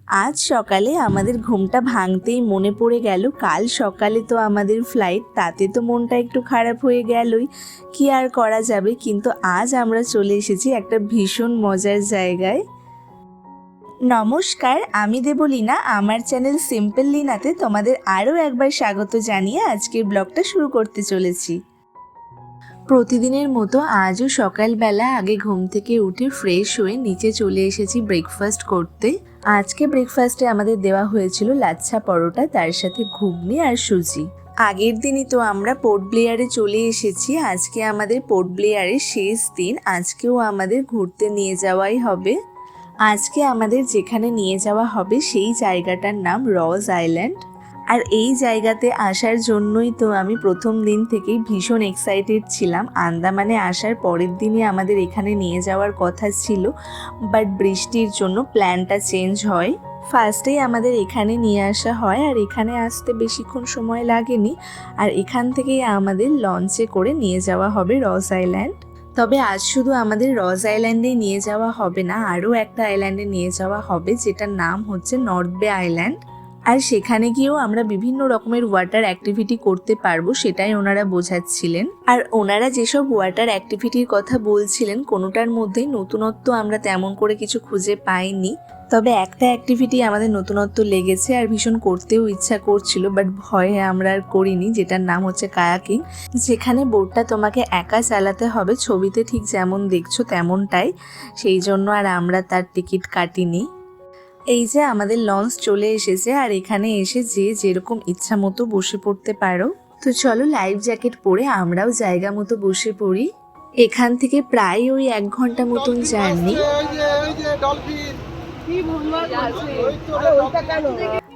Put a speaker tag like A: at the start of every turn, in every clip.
A: আজ সকালে আমাদের ঘুমটা ভাঙতেই মনে পড়ে গেল কাল সকালে তো আমাদের ফ্লাইট, তাতে তো মনটা একটু খারাপ হয়ে গেলই, কি আর করা যাবে। কিন্তু আজ আমরা চলে এসেছি একটা ভীষণ মজার জায়গায়। নমস্কার, আমি দেবলীনা। আমার চ্যানেল সিম্পল লিনাতে তোমাদের আরও একবার স্বাগত জানিয়ে আজকের ব্লগটা শুরু করতে চলেছি। প্রতিদিনের মতো আজও সকালবেলা আগে ঘুম থেকে উঠে ফ্রেশ হয়ে নিচে চলে এসেছি ব্রেকফাস্ট করতে। আজকে ব্রেকফাস্টে আমাদের দেওয়া হয়েছিল লাচ্ছা পরোটা, তার সাথে ঘুগনি আর সুজি। আগের দিনই তো আমরা পোর্ট ব্লেয়ারে চলে এসেছি, আজকে আমাদের পোর্ট ব্লেয়ারের শেষ দিন। আজকেও আমাদের ঘুরতে নিয়ে যাওয়াই হবে। আজকে আমাদের যেখানে নিয়ে যাওয়া হবে সেই জায়গাটার নাম রজ আইল্যান্ড। আর এই জায়গাতে আসার জন্যই তো আমি প্রথম দিন থেকেই ভীষণ এক্সাইটেড ছিলাম। আন্দামানে আসার পরের দিনই আমাদের এখানে নিয়ে যাওয়ার কথা ছিল, বাট বৃষ্টির জন্য প্ল্যানটা চেঞ্জ হয়। ফার্স্টেই আমাদের এখানে নিয়ে আসা হয়, আর এখানে আসতে বেশিক্ষণ সময় লাগেনি। আর এখান থেকেই আমাদের লঞ্চে করে নিয়ে যাওয়া হবে রজ আইল্যান্ড। তবে আজ শুধু আমাদের রজ আইল্যান্ডেই নিয়ে যাওয়া হবে না, আরও একটা আইল্যান্ডে নিয়ে যাওয়া হবে যেটার নাম হচ্ছে নর্থ বে আইল্যান্ড। আর সেখানে গিয়েও আমরা বিভিন্ন রকমের ওয়াটার অ্যাক্টিভিটি করতে পারবো, সেটাই ওনারা বোঝাচ্ছিলেন। আর ওনারা যেসব ওয়াটার অ্যাক্টিভিটির কথা বলছিলেন কোনোটার মধ্যেই নতুনত্ব আমরা তেমন করে কিছু খুঁজে পাইনি। তবে একটা অ্যাক্টিভিটি আমাদের নতুনত্ব লেগেছে আর ভীষণ করতেও ইচ্ছা করছিল, বাট ভয়ে আমরা আর করিনি, যেটার নাম হচ্ছে কায়াকিং। যেখানে বোটটা তোমাকে একা চালাতে হবে, ছবিতে ঠিক যেমন দেখছো তেমনটাই। সেই জন্য আর আমরা তার টিকিট কাটিনি। এই যে আমাদের লঞ্চ চলে এসেছে, আর এখানে এসে যে যেরকম ইচ্ছা মতো বসে পড়তে পারো। তো চলো লাইফ জ্যাকেট পরে আমরাও জায়গা মতো বসে পড়ি। এখান থেকে প্রায় ওই 1 ঘন্টা মতন জার্নি।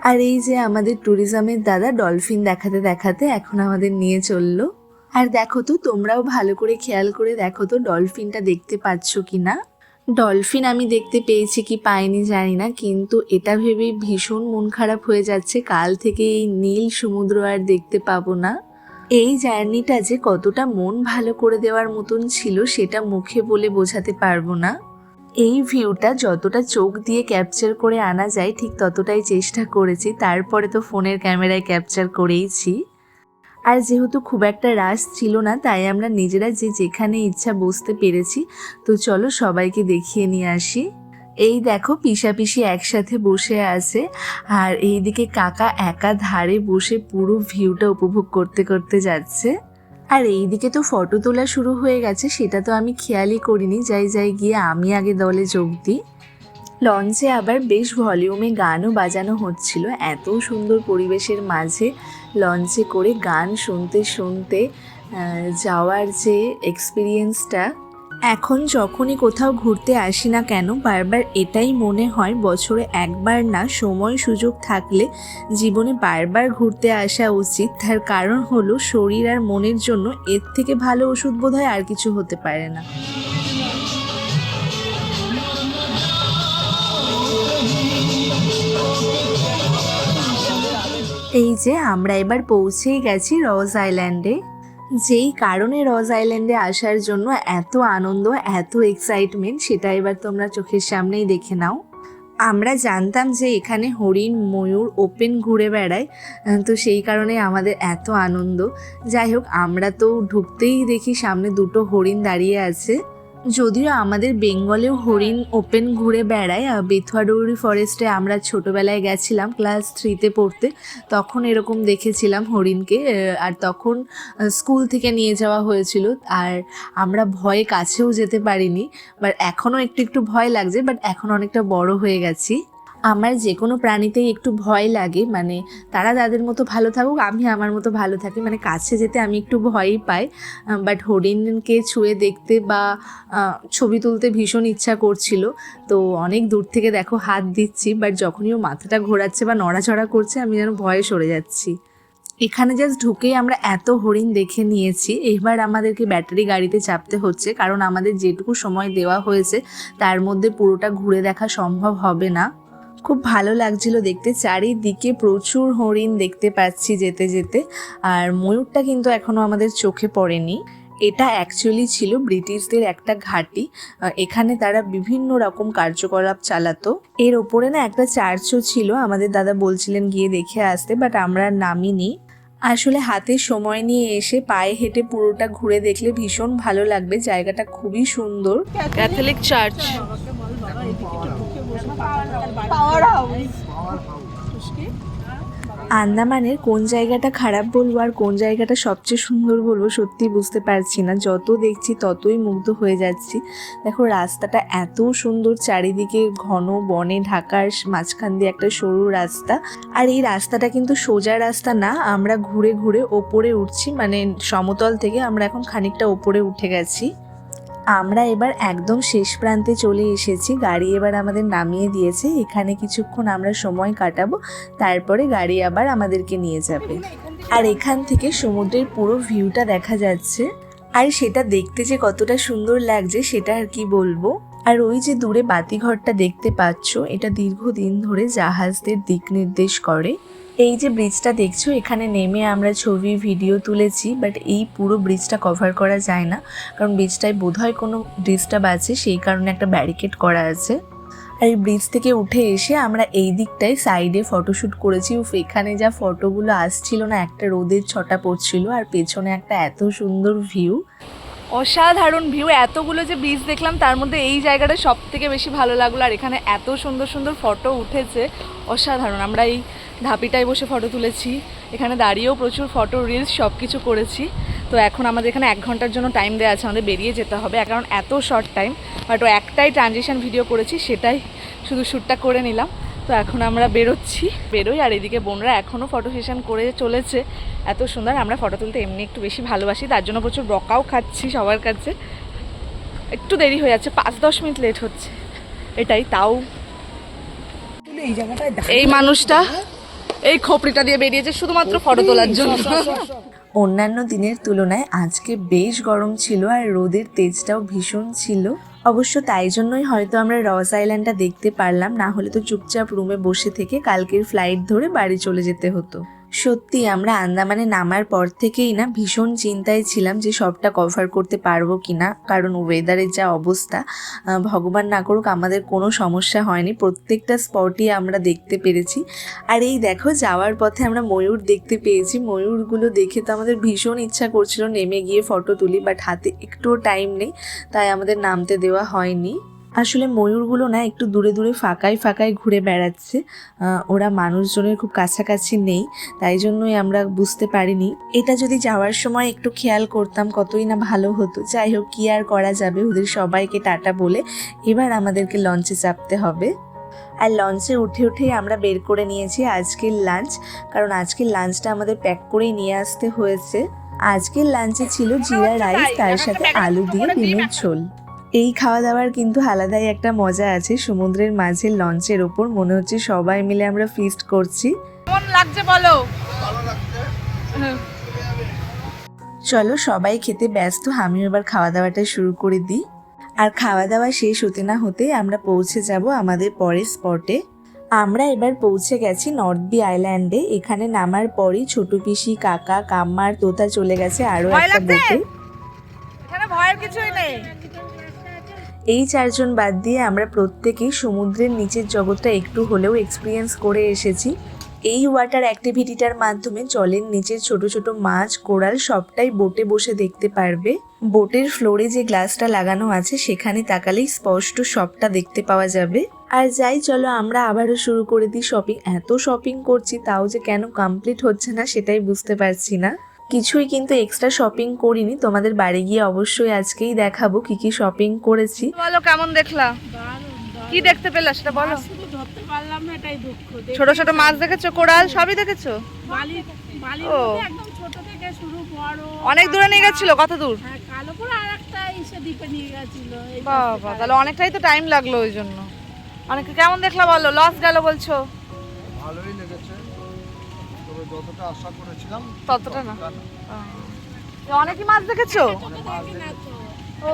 A: আর এই যে আমাদের ট্যুরিজমের দাদা ডলফিন দেখাতে দেখাতে এখন আমাদের নিয়ে চললো। আর দেখো তো, তোমরাও ভালো করে খেয়াল করে দেখো তো ডলফিনটা দেখতে পাচ্ছ কিনা। ডলফিন আমি দেখতে পেয়েছি কি পাইনি জানি না, কিন্তু এটা ভেবে ভীষণ মন খারাপ হয়ে যাচ্ছে, কাল থেকে এই নীল সমুদ্র আর দেখতে পাবো না। এই জার্নিটা যে কতটা মন ভালো করে দেওয়ার মতন ছিল সেটা মুখে বলে বোঝাতে পারবো না। এই ভিউটা যতটা চোখ দিয়ে ক্যাপচার করে আনা যায় ঠিক ততটাই চেষ্টা করেছি, তারপরে তো ফোনের ক্যামেরায় ক্যাপচার করেইছি। আর যেহেতু খুব একটা রাশ ছিল না, তাই আমরা নিজেরা যে যেখানে ইচ্ছা বসতে পেরেছি। তো চলো সবাইকে দেখিয়ে নিয়ে আসি। এই দেখো পিসাপিসি একসাথে বসে আছে, আর এইদিকে কাকা একা ধারে বসে পুরো ভিউটা উপভোগ করতে করতে যাচ্ছে। আর এইদিকে তো ফটো তোলা শুরু হয়ে গেছে, সেটা তো আমি খেয়ালই করিনি, যাই গিয়ে আমি আগে দলে যোগ দিই। লঞ্চে আবার বেশ ভলিউমে গানও বাজানো হচ্ছিল। এত সুন্দর পরিবেশের মাঝে লঞ্চে করে গান শুনতে শুনতে যাওয়ার যে এক্সপিরিয়েন্সটা, এখন যখনই কোথাও ঘুরতে আসি না কেন বারবার এটাই মনে হয় বছরে একবার না, সময় সুযোগ থাকলে জীবনে বারবার ঘুরতে আসা উচিত। তার কারণ হলো শরীর আর মনের জন্য এর থেকে ভালো ওষুধ বোধহয় আর কিছু হতে পারে না। এই যে আমরা এবার পৌঁছেই গেছি রজ আইল্যান্ডে। যেই কারণে রজ আইল্যান্ডে আসার জন্য এত আনন্দ, এত এক্সাইটমেন্ট, সেটা এবার তোমরা চোখের সামনেই দেখে নাও। আমরা জানতাম যে এখানে হরিণ ময়ূর ওপেন ঘুরে বেড়ায়, তো সেই কারণে আমাদের এত আনন্দ। যাই হোক, আমরা তো ঢুকতেই দেখি সামনে 2টো হরিণ দাঁড়িয়ে আছে। যদিও আমাদের বেঙ্গলেও হরিণ ওপেন ঘুরে বেড়ায়, বেথুয়াডৌরি ফরেস্টে আমরা ছোটোবেলায় গেছিলাম ক্লাস 3তে পড়তে, তখন এরকম দেখেছিলাম হরিণকে। আর তখন স্কুল থেকে নিয়ে যাওয়া হয়েছিল, আর আমরা ভয়ে কাছেও যেতে পারিনি। বাট এখনও একটু একটু ভয় লাগছে, বাট এখন অনেকটা বড় হয়ে গেছি। আমার যে কোনো প্রাণীতেই একটু ভয় লাগে, মানে তারা তাদের মতো ভালো থাকুক, আমি আমার মতো ভালো থাকি, মানে কাছে যেতে আমি একটু ভয়ই পাই। বাট হরিণকে ছুঁয়ে দেখতে বা ছবি তুলতে ভীষণ ইচ্ছা করছিল, তো অনেক দূর থেকে দেখো হাত দিচ্ছি, বাট যখনই ও মাথাটা ঘোরাচ্ছে বা নড়াচড়া করছে আমি যেন ভয়ে সরে যাচ্ছি। এখানে জাস্ট ঢুকেই আমরা এত হরিণ দেখে নিয়েছি। এবার আমাদেরকে ব্যাটারি গাড়িতে চাপতে হচ্ছে, কারণ আমাদের যেটুকু সময় দেওয়া হয়েছে তার মধ্যে পুরোটা ঘুরে দেখা সম্ভব হবে না। খুব ভালো লাগছিল দেখতে, চারিদিকে প্রচুর হরিণ দেখতে পাচ্ছি যেতে যেতে। আর ময়ূরটা কিন্তু এখনও আমাদের চোখে পড়েনি। এটা অ্যাকচুয়ালি ছিল ব্রিটিশদের একটা ঘাঁটি। এখানে তারা বিভিন্ন রকম কার্যকলাপ চালাতো। এর ওপরে না একটা চার্চও ছিল, আমাদের দাদা বলছিলেন গিয়ে দেখে আসতে, বাট আমরা নামিনি। আসলে হাতে সময় নিয়ে এসে পায়ে হেঁটে পুরোটা ঘুরে দেখলে ভীষণ ভালো লাগবে, জায়গাটা খুবই সুন্দর। Catholic church. আন্দামানের কোন জায়গাটা খারাপ বলবো আর কোন জায়গাটা সবচেয়ে সুন্দর বলবো সত্যি বুঝতে পারছি না। যত দেখছি ততই মুগ্ধ হয়ে যাচ্ছি। দেখো রাস্তাটা এত সুন্দর, চারিদিকে ঘন বনে ঢাকার মাঝখান দিয়ে একটা সরু রাস্তা। আর এই রাস্তাটা কিন্তু সোজা রাস্তা না, আমরা ঘুরে ঘুরে ওপরে উঠছি, মানে সমতল থেকে আমরা এখন খানিকটা ওপরে উঠে গেছি। আমরা এবার একদম শেষ প্রান্তে চলে এসেছি। গাড়ি এবার আমাদের নামিয়ে দিয়েছে। এখানে কিছুক্ষণ আমরা সময় কাটাবো, তারপরে গাড়ি আবার আমাদেরকে নিয়ে যাবে। আর এখান থেকে সমুদ্রের পুরো ভিউটা দেখা যাচ্ছে। আর সেটা দেখতে যে কতটা সুন্দর লাগছে সেটা আর কি বলবো। আর ওই যে দূরে বাতিঘরটা দেখতে পাচ্ছ, এটা দীর্ঘদিন ধরে জাহাজদের দিক নির্দেশ করে। এই যে ব্রিজটা দেখছো, এখানে নেমে আমরা ছবি ভিডিও তুলেছি, বাট এই পুরো ব্রিজটা কভার করা যায় না, কারণ ব্রিজটায় বোধহয় কোনো ডিস্টার্ব আছে, সেই কারণে একটা ব্যারিকেড করা আছে। আর এই ব্রিজ থেকে উঠে এসে আমরা এই দিকটায় সাইডে ফটোশ্যুট করেছি। এখানে যা ফটোগুলো আসছিল না, একটা রোদের ছটা পড়ছিল আর পেছনে একটা এত সুন্দর ভিউ, অসাধারণ ভিউ। এতগুলো যে ব্রিজ দেখলাম তার মধ্যে এই জায়গাটা সব থেকে বেশি ভালো লাগলো। আর এখানে এত সুন্দর সুন্দর ফটো উঠেছে, অসাধারণ। আমরা এই ধাপিটায় বসে ফটো তুলেছি, এখানে দাঁড়িয়েও প্রচুর ফটো রিলস সব কিছু করেছি। তো এখন আমাদের এখানে 1 ঘন্টার জন্য টাইম দেওয়া আছে, আমাদের বেরিয়ে যেতে হবে, কারণ এত শর্ট টাইম। বাট ও একটাই ট্রানজিশন ভিডিও করেছি, সেটাই শুধু শ্যুটটা করে নিলাম। তো এখন আমরা বেরোই। আর এদিকে বোনরা এখনও ফটো সেশন করে চলেছে, এত সুন্দর। আমরা ফটো তুলতে এমনি একটু বেশি ভালোবাসি, তার জন্য প্রচুর বকাও খাচ্ছি সবার কাছে। একটু দেরি হয়ে যাচ্ছে, 5-10 মিনিট লেট হচ্ছে, এটাই। তাও এই মানুষটা এই খোপড়িটা দিয়ে বেরিয়েছে শুধুমাত্র ফটো তোলার জন্য। অন্যান্য দিনের তুলনায় আজকে বেশ গরম ছিল আর রোদের তেজটাও ভীষণ ছিল। অবশ্য তাই জন্যই হয়তো আমরা রস আইল্যান্ডটা দেখতে পারলাম, না হলে তো চুপচাপ রুমে বসে থেকে কালকের ফ্লাইট ধরে বাড়ি চলে যেতে হতো। সত্যি আমরা আন্দামানে নামার পর থেকেই না ভীষণ চিন্তায় ছিলাম যে সবটা কভার করতে পারবো কিনা, কারণ ওয়েদারের যা অবস্থা। ভগবান না করুক আমাদের কোনো সমস্যা হয়নি, প্রত্যেকটা স্পটই আমরা দেখতে পেরেছি। আর এই দেখো যাওয়ার পথে আমরা ময়ূর দেখতে পেয়েছি। ময়ূরগুলো দেখে তো আমাদের ভীষণ ইচ্ছা করছিল নেমে গিয়ে ফটো তুলি, বাট হাতে একটুও টাইম নেই, তাই আমাদের নামতে দেওয়া হয়নি। আসলে ময়ূরগুলো না একটু দূরে দূরে ফাঁকায় ফাঁকায় ঘুরে বেড়াচ্ছে, ওরা মানুষজনের খুব কাছাকাছি নেই, তাই জন্যই আমরা বুঝতে পারিনি। এটা যদি যাওয়ার সময় একটু খেয়াল করতাম কতই না ভালো হতো। যাই হোক, কি আর করা যাবে, ওদের সবাইকে টাটা বলে এবার আমাদেরকে লঞ্চে চাপতে হবে। আর লঞ্চে উঠেই আমরা বের করে নিয়েছি আজকের লাঞ্চ, কারণ আজকের লাঞ্চটা আমাদের প্যাক করেই নিয়ে আসতে হয়েছে। আজকের লাঞ্চে ছিল জিরা রাইস, তার সাথে আলু দিয়ে ডিমের ঝোল। এই খাওয়া দাওয়ার কিন্তু আলাদাই একটা মজা আছে। সমুদ্রের মাঝে লঞ্চের ওপর মনে হচ্ছে সবাই মিলে আমরা ফিস্ট করছি। কেমন লাগছে বলো? চলো সবাই খেতে ব্যস্ত, আমিও এবার খাওয়া দাওয়াটা শুরু করে দিই। আর খাওয়া দাওয়া শেষ হতে না হতে আমরা পৌঁছে যাব আমাদের পরের স্পটে। আমরা এবার পৌঁছে গেছি নর্থবি আইল্যান্ডে। এখানে নামার পরই ছোট পিসি, কাকা, কাম্মার, তোতা চলে গেছে আরো একটা বোটে। এখানে ভয়ের কিছুই নেই। এই 4 জন বাদ দিয়ে আমরা প্রত্যেকেই সমুদ্রের নিচের জগৎটা একটু হলেও এক্সপিরিয়েন্স করে এসেছি। এই ওয়াটার অ্যাক্টিভিটিটার মাধ্যমে জলের নিচের ছোট ছোট মাছ, কোরাল সবটাই বোটে বসে দেখতে পারবে। বোটের ফ্লোরে যে গ্লাসটা লাগানো আছে সেখানে তাকালেই স্পষ্ট সবটা দেখতে পাওয়া যাবে। আর যাই, চলো আমরা আবারও শুরু করে দিই শপিং। এত শপিং করছি তাও যে কেন কমপ্লিট হচ্ছে না সেটাই বুঝতে পারছি না। কিছুই কিন্তু এক্সট্রা শপিং করিনি, তোমাদের বাড়ি গিয়ে অবশ্যই আজকেই দেখাবো কি কি শপিং করেছি। বলো কেমন দেখলা, কি দেখতে পেলা সেটা বলো।
B: ধরতে পারলাম না, এটাই দুঃখ।
A: ছোট ছোট মাছ দেখেছো, কোরাল সবই দেখেছো?
B: একদম ছোট থেকে শুরু বড়।
A: অনেক দূরে নিয়ে গেছিল? কত দূর?
B: হ্যাঁ, কালো করে আরেকটা এসে দ্বীপে নিয়ে গেছিল।
A: বাবা, তাহলে অনেকটাই তো টাইম লাগলো ওই জন্য। অনেক কেমন দেখলা বলো, লস গেল বলছো?
C: ভালোই লেগেছে, তবে যতটা আশা করেছিলাম
A: ততটা না। অনেকই মাছ দেখেছো? ও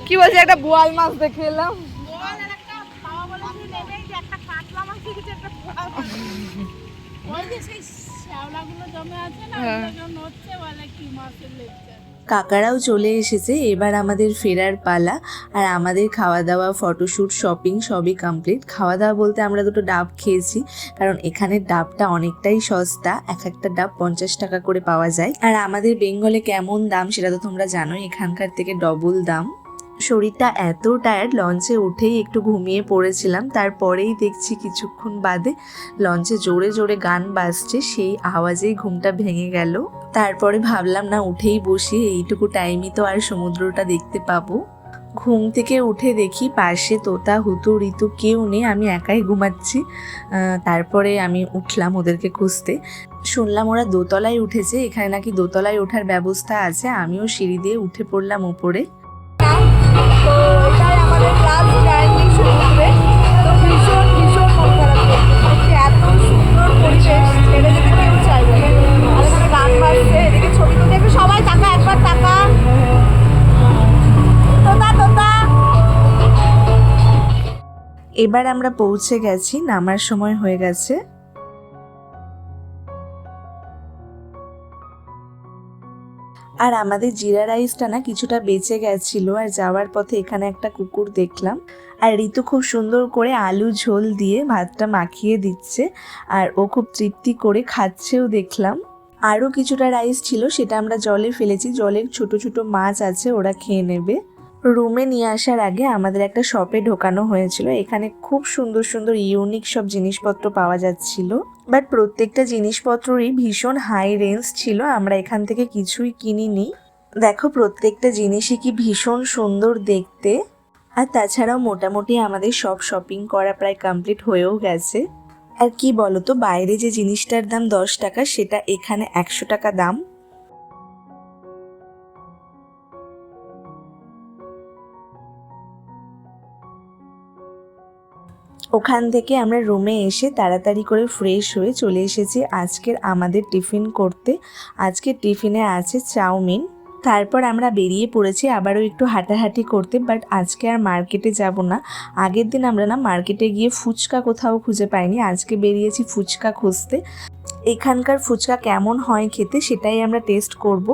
A: কি বলছি, একটা বোয়াল মাছ দেখে এলাম।
B: ওই যে সেই শ্যাওলাগুলো জমে আছে না,
A: হ্যাঁ।
B: ওগুলো নড়ছে, বলে কি মাছের লেকচার।
A: কাকারাও চলে এসেছে, এবার আমাদের ফেরার পালা। আর আমাদের খাওয়া দাওয়া, ফটোশ্যুট, শপিং সবই কমপ্লিট। খাওয়া দাওয়া বলতে আমরা দুটো ডাব খেয়েছি, কারণ এখানের ডাবটা অনেকটাই সস্তা, এক একটা ডাব 50 টাকা করে পাওয়া যায়। আর আমাদের বেঙ্গলে কেমন দাম সেটা তো তোমরা জানোই, এখানকার থেকে ডবল দাম। শরীরটা এত টায়ার্ড, লঞ্চে উঠেই একটু ঘুমিয়ে পড়েছিলাম, তারপরেই দেখছি কিছুক্ষণ বাদে লঞ্চে জোরে জোরে গান বাজছে, সেই আওয়াজেই ঘুমটা ভেঙে গেল। তারপরে ভাবলাম না, উঠেই বসি, এইটুকু টাইমই তো আর সমুদ্রটা দেখতে পাবো। ঘুম থেকে উঠে দেখি পাশে তোতা, হুতু, ঋতু কেউ নেই, আমি একাই ঘুমাচ্ছি। তারপরে আমি উঠলাম ওদেরকে খুঁজতে। শুনলাম ওরা দোতলায় উঠেছে, এখানে নাকি দোতলায় ওঠার ব্যবস্থা আছে। আমিও সিঁড়ি দিয়ে উঠে পড়লাম ওপরে।
D: তো এটাই আমাদের লাস্ট জার্নি সমুদ্রে। তো ভীষণ ভীষণ মন খারাপ করছে, এত সুন্দর পরিবেশ ছেড়ে যেতে কেউ চাইবে না। আর এখানে গান বাজছে, এদিকে ছবি তুলতে একটু সবাই টাকা, একবার টাকা তোতা তোতা।
A: এবার আমরা পৌঁছে গেছি, নামার সময় হয়ে গেছে। আর আমাদের জিরা রাইসটা না কিছুটা বেঁচে গেছিল, আর যাওয়ার পথে এখানে একটা কুকুর দেখলাম, আর ঋতু খুব সুন্দর করে আলু ঝোল দিয়ে ভাতটা মাখিয়ে দিচ্ছে, আর ও খুব তৃপ্তি করে খাচ্ছেও দেখলাম। আরও কিছুটা রাইস ছিল, সেটা আমরা জলে ফেলেছি, জলের ছোট ছোট মাছ আছে, ওরা খেয়ে নেবে। রুমে নিয়ে আসার আগে আমাদের একটা শপে ঢোকানো হয়েছিল, এখানে খুব সুন্দর সুন্দর ইউনিক সব জিনিসপত্র পাওয়া যাচ্ছিল, বাট প্রত্যেকটা জিনিসপত্রই ভীষণ হাই রেঞ্জ ছিল, আমরা এখান থেকে কিছুই কিনিনি। দেখো প্রত্যেকটা জিনিসই কি ভীষণ সুন্দর দেখতে। আর তাছাড়াও মোটামুটি আমাদের সব শপিং করা প্রায় কমপ্লিট হয়েও গেছে। আর কি বলতো, বাইরে যে জিনিসটার দাম 10 টাকা, সেটা এখানে 100 টাকা দাম। ওখান থেকে আমরা রুমে এসে তাড়াতাড়ি করে ফ্রেশ হয়ে চলে এসেছি আজকের আমাদের টিফিন করতে। আজকের টিফিনে আছে চাউমিন। তারপর আমরা বেরিয়ে পড়েছি আবারও একটু হাঁটাহাঁটি করতে, বাট আজকে আর মার্কেটে যাব না। আগের দিন আমরা না মার্কেটে গিয়ে ফুচকা কোথাও খুঁজে পাইনি, আজকে বেরিয়েছি ফুচকা খুঁজতে। এখানকার ফুচকা কেমন হয় খেতে সেটাই আমরা টেস্ট করব,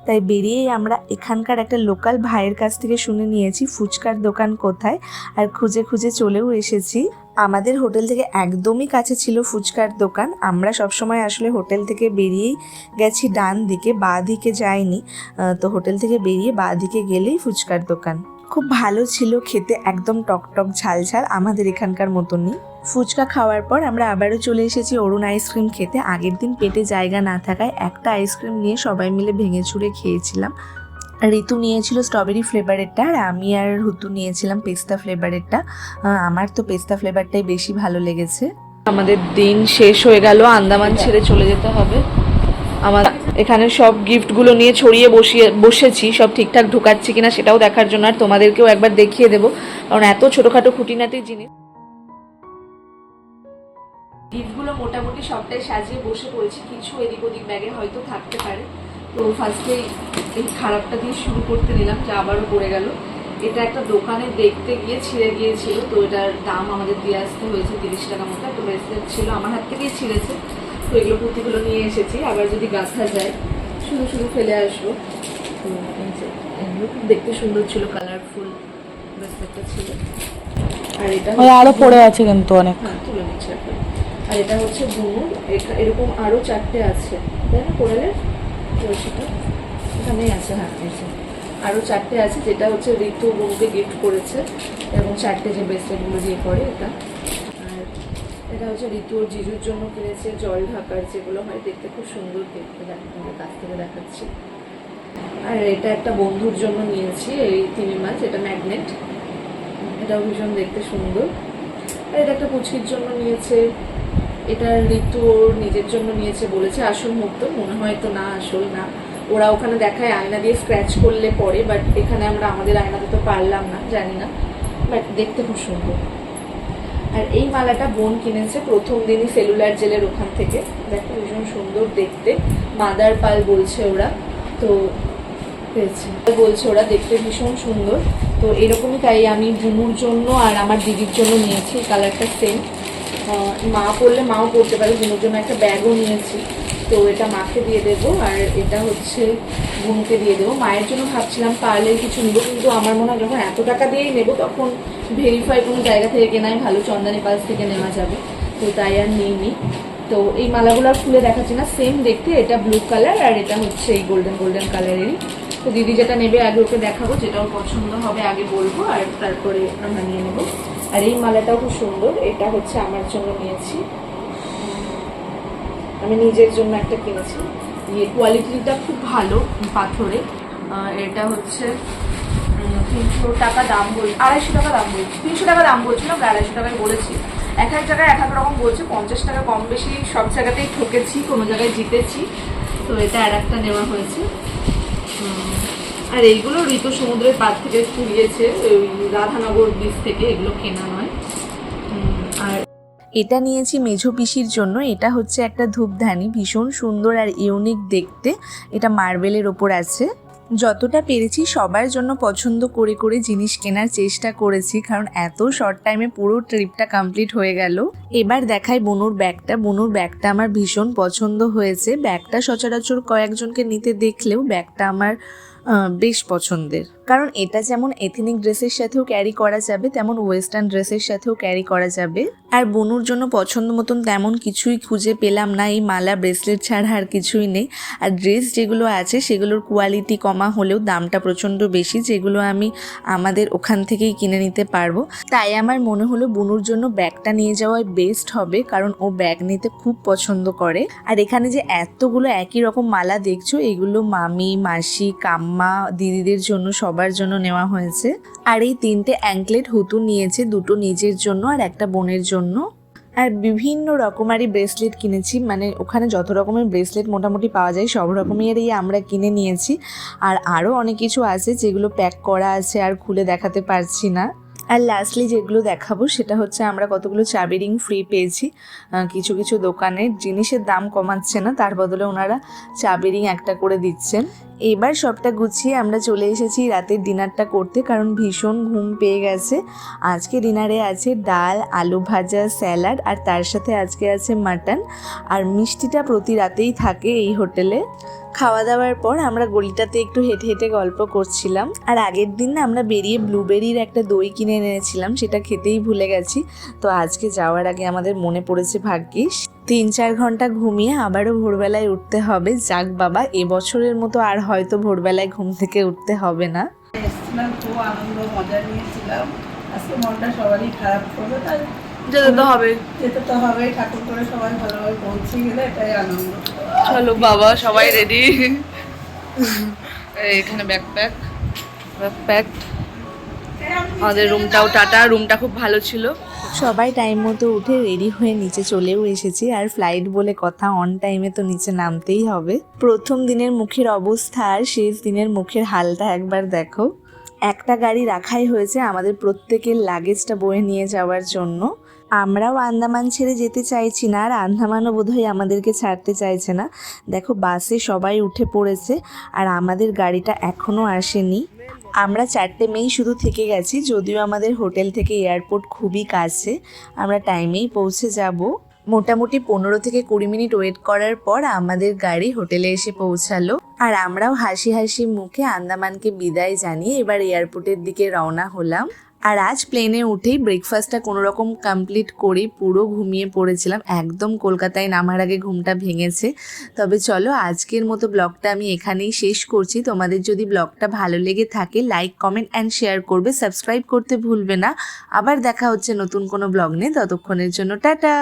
A: তাই বেরিয়েই আমরা এখানকার একটা লোকাল ভাইয়ের কাছ থেকে শুনে নিয়েছি ফুচকার দোকান কোথায়, আর খুঁজে খুঁজে চলেও এসেছি। আমাদের হোটেল থেকে একদমই কাছে ছিল ফুচকার দোকান। আমরা সবসময় আসলে হোটেল থেকে বেরিয়েই গেছি ডান দিকে, বাঁ দিকে যাইনি। তো হোটেল থেকে বেরিয়ে বাঁ দিকে গেলেই ফুচকার দোকান। খুব ভালো ছিল খেতে, একদম টকটক ঝাল ঝাল, আমাদের এখানকার মতনই। ফুচকা খাওয়ার পর আমরা আবারও চলে এসেছি অরুণ আইসক্রিম খেতে। আগের দিন পেটে জায়গা না থাকায় একটা আইসক্রিম নিয়ে সবাই মিলে ভেঙে চুরে খেয়েছিলাম। ঋতু নিয়েছিল স্ট্রবেরি ফ্লেভারেরটা, আর আমি আর হুতু নিয়েছিলাম পেস্তা ফ্লেভারেরটা। আমার তো পেস্তা ফ্লেভারটাই বেশি ভালো লেগেছে। আমাদের দিন শেষ হয়ে গেল, আন্দামান ছেড়ে চলে যেতে হবে। আমার এখানে সব গিফটগুলো নিয়ে ছড়িয়ে বসেছি, সব ঠিকঠাক ঢোকাচ্ছি কিনা সেটাও দেখার জন্য, আর তোমাদেরকেও একবার দেখিয়ে দেবো, কারণ এত ছোটোখাটো খুঁটিনাটি জিনিস। গিফটগুলো মোটামুটি সবটাই সাজিয়ে বসে পড়েছি, কিছু এদিক ওদিক ব্যাগে হয়তো থাকতে পারে। তো ফার্স্টে এই খারাপটা দিয়ে শুরু করতে নিলাম, যা আবারও পড়ে গেল। এটা একটা দোকানে দেখতে গিয়ে ছিঁড়ে গিয়েছিল, তো এটার দাম আমাদের দিয়ে আসতে হয়েছে 30 টাকা মতো। একটা ব্রেসলেট ছিল, আমার হাত থেকেই ছিঁড়েছে, তো এগুলো পুঁতিগুলো নিয়ে এসেছি। আবার যদি গাঁথা যায় শুধু শুধু ফেলে আসবো। তো এগুলো খুব দেখতে সুন্দর ছিল, কালারফুল ব্রেসলেটটা ছিল। আর এটা
D: আরো পড়ে আছে কিন্তু অনেক।
A: হ্যাঁ, তুলে নিচ্ছে এখন। আর এটা হচ্ছে বুনুর, এরকম আরও 4টে আছে, তাই না কোরালের? তো সেটা এখানেই আছে, হ্যাঁ এসে আরও 4টে আছে, যেটা হচ্ছে ঋতু বুনুকে গিফট করেছে, এবং 4টে যে ব্রেসলেটগুলো দিয়ে পরে এটা। আর এটা হচ্ছে ঋতু ওর জিজুর জন্য কিনেছে, জল ঢাকার যেগুলো হয়, দেখতে খুব সুন্দর দেখতে, তোমাদের কাছ থেকে দেখাচ্ছি। আর এটা একটা বন্ধুর জন্য নিয়েছি, এই তিমি মাছ, এটা ম্যাগনেট, এটাও ভীষণ দেখতে সুন্দর। আর এটা একটা পুচকির জন্য নিয়েছে, এটা ঋতু ওর নিজের জন্য নিয়েছে, বলেছে আসল মুক্ত, মনে হয় তো না আসল না। ওরা ওখানে দেখায় আয়না দিয়ে স্ক্র্যাচ করলে পরে, বাট এখানে আমরা আমাদের আয়নাতে তো পারলাম না, জানি না, বাট দেখতে খুব সুন্দর। আর এই মালাটা বোন কিনেছে প্রথম দিনই সেলুলার জেলের ওখান থেকে, দেখো ভীষণ সুন্দর দেখতে, মাদার পাল বলছে ওরা, তো পেয়েছে বলছে ওরা, দেখতে ভীষণ সুন্দর। তো এরকমই, তাই আমি বুনুর জন্য আর আমার দিদির জন্য নিয়েছি, কালারটা সেম। মা পরলে মাও পরতে পারে, বুনুর জন্য একটা ব্যাগও নিয়েছি। তো এটা মাকে দিয়ে দেবো আর এটা হচ্ছে বুনুকে দিয়ে দেবো। মায়ের জন্য ভাবছিলাম পার্লের কিছু নেবো, কিন্তু আমার মনে হয় যখন এত টাকা দিয়েই নেবো তখন ভেরিফাই কোনো জায়গা থেকে কেনাই ভালো, চন্দনী পালস থেকে নেওয়া যাবে, তো তাই আর নিইনি। তো এই মালাগুলো আর খুলে দেখাচ্ছি না, সেম দেখতে, এটা ব্লু কালার আর এটা হচ্ছে এই গোল্ডেন গোল্ডেন কালারেরই। তো দিদি যেটা নেবে আগে ওকে দেখাবো, যেটা ওর পছন্দ হবে আগে বলবো আর তারপরে আমরা নিয়ে নেবো। আর এই মালাটাও খুব সুন্দর, এটা হচ্ছে আমার জন্য নিয়েছি, আমি নিজের জন্য একটা কিনেছি। ইয়ে কোয়ালিটিটা খুব ভালো পাথরে। এটা হচ্ছে 300 টাকা দাম বল, 250 টাকা দাম বলছি, 300 টাকা দাম বলছিলাম, 250 টাকায় বলেছি। এক এক জায়গায় এক এক রকম বলছে, 50 টাকা কম বেশি সব জায়গাতেই ঠকেছি, কোনো জায়গায় জিতেছি। তো এটা আর একটা নেওয়া হয়েছে। আর এইগুলো ঋতু সমুদ্রের পাড় থেকে কুড়িয়েছে, ওই রাধানগর বীচ থেকে, এগুলো কেনা নয়। আর এটা নিয়েছি মেঝো পিসির জন্য, এটা হচ্ছে একটা ধূপধানি, ভীষণ সুন্দর আর ইউনিক দেখতে, এটা মার্বেলের ওপর আছে। যতটা পেরেছি সবার জন্য পছন্দ করে করে জিনিস কেনার চেষ্টা করেছি, কারণ এত শর্ট টাইমে পুরো ট্রিপটা কমপ্লিট হয়ে গেল। এবার দেখাই বুনুর ব্যাগটা। বুনুর ব্যাগটা আমার ভীষণ পছন্দ হয়েছে। ব্যাগটা সচরাচর কয়েকজনকে নিতে দেখলেও ব্যাগটা আমার বেশ পছন্দের, কারণ এটা যেমন এথনিক ড্রেসের সাথেও ক্যারি করা যাবে, তেমন ওয়েস্টার্ন ড্রেসের সাথেও ক্যারি করা যাবে। আর বুনুর জন্য পছন্দ মতন তেমন কিছুই খুঁজে পেলাম না, এই মালা ব্রেসলেট ছাড়া আর কিছুই নেই। আর ড্রেস যেগুলো আছে সেগুলোর কোয়ালিটি কমা হলেও দামটা প্রচণ্ড বেশি, যেগুলো আমি আমাদের ওখান থেকেই কিনে নিতে পারবো। তাই আমার মনে হলো বুনুর জন্য ব্যাগটা নিয়ে যাওয়াই বেস্ট হবে, কারণ ও ব্যাগ নিতে খুব পছন্দ করে। আর এখানে যে এতগুলো একই রকম মালা দেখছো, এগুলো মামি, মাসি, কাম্মা, দিদিদের জন্য, সবার জন্য নেওয়া হয়েছে। আর এই 3টে অ্যাঙ্কলেট হুতু নিয়েছে, 2টো নিজের জন্য আর একটা বোনের জন্য। আর বিভিন্ন রকমারি ব্রেসলেট কিনেছি, মানে ওখানে যত রকমের ব্রেসলেট মোটামুটি পাওয়া যায় সব রকমেরই আমরা কিনে নিয়েছি। আর আরও অনেক কিছু আছে যেগুলো প্যাক করা আছে আর খুলে দেখাতে পারছি না। আর লাস্টলি যেগুলো দেখাবো সেটা হচ্ছে আমরা কতগুলো চাবি রিং ফ্রি পেয়েছি। কিছু কিছু দোকানে জিনিসের দাম কমাচ্ছে না, তার বদলে ওনারা চাবি রিং একটা করে দিচ্ছেন। এবার সবটা গুছিয়ে আমরা চলে এসেছি রাতের ডিনারটা করতে, কারণ ভীষণ ঘুম পেয়ে গেছে। আজকে ডিনারে আছে ডাল, আলু ভাজা, স্যালাড, আর তার সাথে আজকে আছে মাটন। আর মিষ্টিটা প্রতি রাতেই থাকে এই হোটেলে। খাওয়া দাওয়ার পর আমরা গলিটাতে একটু হেঁটে হেঁটে গল্প করছিলাম। আর আগের দিন না আমরা বেরিয়ে ব্লুবেরির একটা দই কিনে এনেছিলাম, সেটা খেতেই ভুলে গেছি। তো আজকে যাওয়ার আগে আমাদের মনে পড়েছে ভাগ্যিস। 3-4 ঘন্টা ঘুমিয়ে আবারও ভোরবেলায় উঠতে হবে। যাক বাবা, এবছরের মতো আর হয়তো ভোরবেলায় ঘুম থেকে উঠতে হবে না।
B: এসেছিলাম, খুব আনন্দ মজা নিয়েছিলাম। আজকে মনটা সবারই খারাপ করবে, তাই
A: যেতে তো হবে,
B: যেতে তো হবে। ঠাকুর করে সবাই ভালোভাবে পৌঁছে গেলে এটাই আনন্দ।
A: চলো বাবা, সবাই রেডি। এখানে ব্যাকপ্যাক আমাদের রুমটাও টাটা, রুমটা খুব ভালো ছিল। সবাই টাইম মতো উঠে রেডি হয়ে নিচে চলেও এসেছি। আর ফ্লাইট বলে কথা, অন টাইমে তো নিচে নামতেই হবে। প্রথম দিনের মুখের অবস্থা আর শেষ দিনের মুখের হালটা একবার দেখো। একটা গাড়ি রাখাই হয়েছে আমাদের প্রত্যেকের লাগেজটা বয়ে নিয়ে যাওয়ার জন্য। আমরাও আন্দামান ছেড়ে যেতে চাইছি না, আর আন্দামানও বোধহয় আমাদেরকে ছাড়তে চাইছে না। দেখো বাসে সবাই উঠে পড়েছে আর আমাদের গাড়িটা এখনও আসেনি। আমরা 4টে মেয়েই শুধু থেকে গেছি, যদিও আমাদের হোটেল থেকে এয়ারপোর্ট খুবই কাছে, আমরা টাইমেই পৌঁছে যাব। মোটামুটি 15 থেকে 20 মিনিট ওয়েট করার পর আমাদের গাড়ি হোটেলে এসে পৌঁছালো। আর আমরাও হাসি হাসি মুখে আন্দামানকে বিদায় জানিয়ে এবার এয়ারপোর্টের দিকে রওনা হলাম। আর আজ প্লেনে উঠেই ব্রেকফাস্টটা কোনো রকম কমপ্লিট করে পুরো ঘুমিয়ে পড়েছিলাম। একদম কলকাতায় নামার আগে ঘুমটা ভেঙেছে। তবে চলো, আজকের মতো ব্লগটা আমি এখানেই শেষ করছি। তোমাদের যদি ব্লগটা ভালো লেগে থাকে লাইক, কমেন্ট অ্যান্ড শেয়ার করবে, সাবস্ক্রাইব করতে ভুলবে না। আবার দেখা হচ্ছে নতুন কোনো ব্লগ নিয়ে, ততক্ষণের জন্য টাটা।